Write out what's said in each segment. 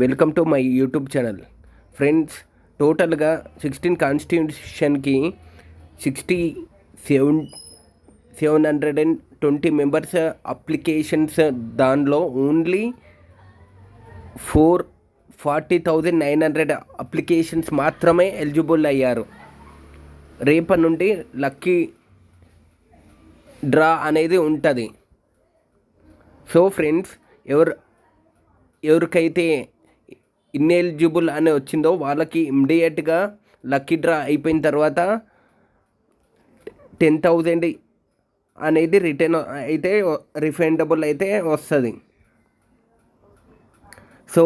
Welcome to my YouTube channel. Friends, టోటల్గా 16 కాన్స్టిట్యూషన్కి 720 members applications. దానిలో only 40,900 applications మాత్రమే eligible అయ్యారు. రేపటి నుండి లక్కీ డ్రా అనేది ఉంటుంది. సో ఫ్రెండ్స్, ఎవరికైతే ఇన్ఎలిజిబుల్ అని వచ్చిందో వాళ్ళకి ఇమ్మీడియట్గా లక్కీ డ్రా అయిపోయిన తర్వాత 10,000 అనేది రిటర్న్ అయితే రిఫండబుల్ అయితే వస్తుంది. సో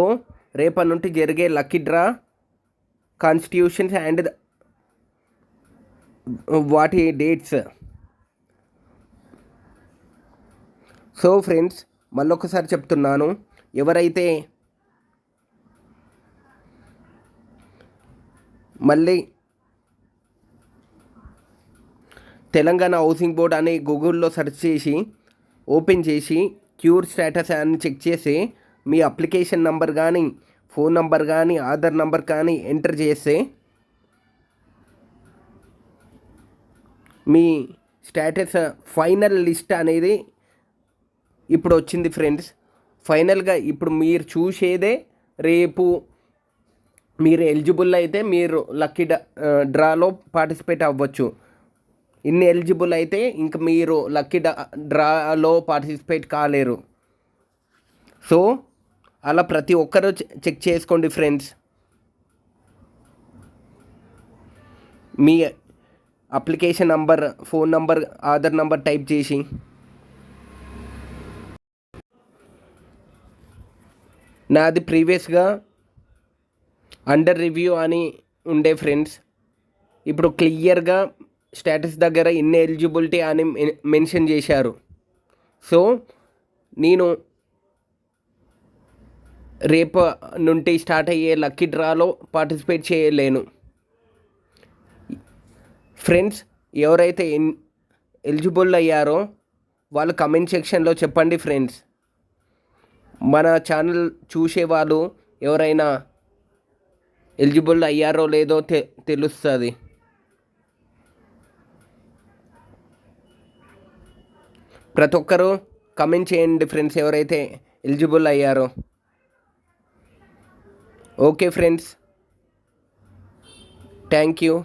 రేపటి నుండి జరిగే లక్కీ డ్రా కాన్స్టిట్యూషన్స్ అండ్ వాటి డేట్స్. సో ఫ్రెండ్స్, మళ్ళొకసారి చెప్తున్నాను, ఎవరైతే మళ్ళీ తెలంగాణ హౌసింగ్ బోర్డ్ అని గూగుల్లో సెర్చ్ చేసి ఓపెన్ చేసి క్యూర్ స్టేటస్ అని చెక్ చేసి మీ అప్లికేషన్ నంబర్ కానీ ఫోన్ నంబర్ కానీ ఆధార్ నంబర్ కానీ ఎంటర్ చేస్తే మీ స్టేటస్ ఫైనల్ లిస్ట్ అనేది ఇప్పుడు వచ్చింది ఫ్రెండ్స్. ఫైనల్గా ఇప్పుడు మీరు చూసేదే రేపు మీరు ఎలిజిబుల్ అయితే మీరు లక్కీ డ్రాలో పార్టిసిపేట్ అవ్వచ్చు. ఎలిజిబుల్ అయితే ఇంక మీరు లక్కీ డ్రాలో పార్టిసిపేట్ కాలేరు. సో అలా ప్రతి ఒక్కరూ చెక్ చేసుకోండి ఫ్రెండ్స్. మీ application number, phone number, Aadhaar number type చేసి నాది ప్రీవియస్గా అండర్ రివ్యూ అని ఉండే ఫ్రెండ్స్. ఇప్పుడు క్లియర్గా స్టేటస్ దగ్గర ఎలిజిబిలిటీ అని మెన్షన్ చేశారు. సో నేను రేపు నుండి స్టార్ట్ అయ్యే లక్కీ డ్రాలో పార్టిసిపేట్ చేయలేను. ఫ్రెండ్స్, ఎవరైతే ఎలిజిబుల్ అయ్యారో వాళ్ళు కమెంట్ సెక్షన్లో చెప్పండి ఫ్రెండ్స్. మన ఛానల్ చూసేవాళ్ళు ఎవరైనా ఎలిజిబుల్ అయ్యారో లేదో తెలుస్తుంది. ప్రతి ఒక్కరూ కమెంట్ చేయండి ఫ్రెండ్స్, ఎవరైతే ఎలిజిబుల్ అయ్యారో. Okay friends, thank you.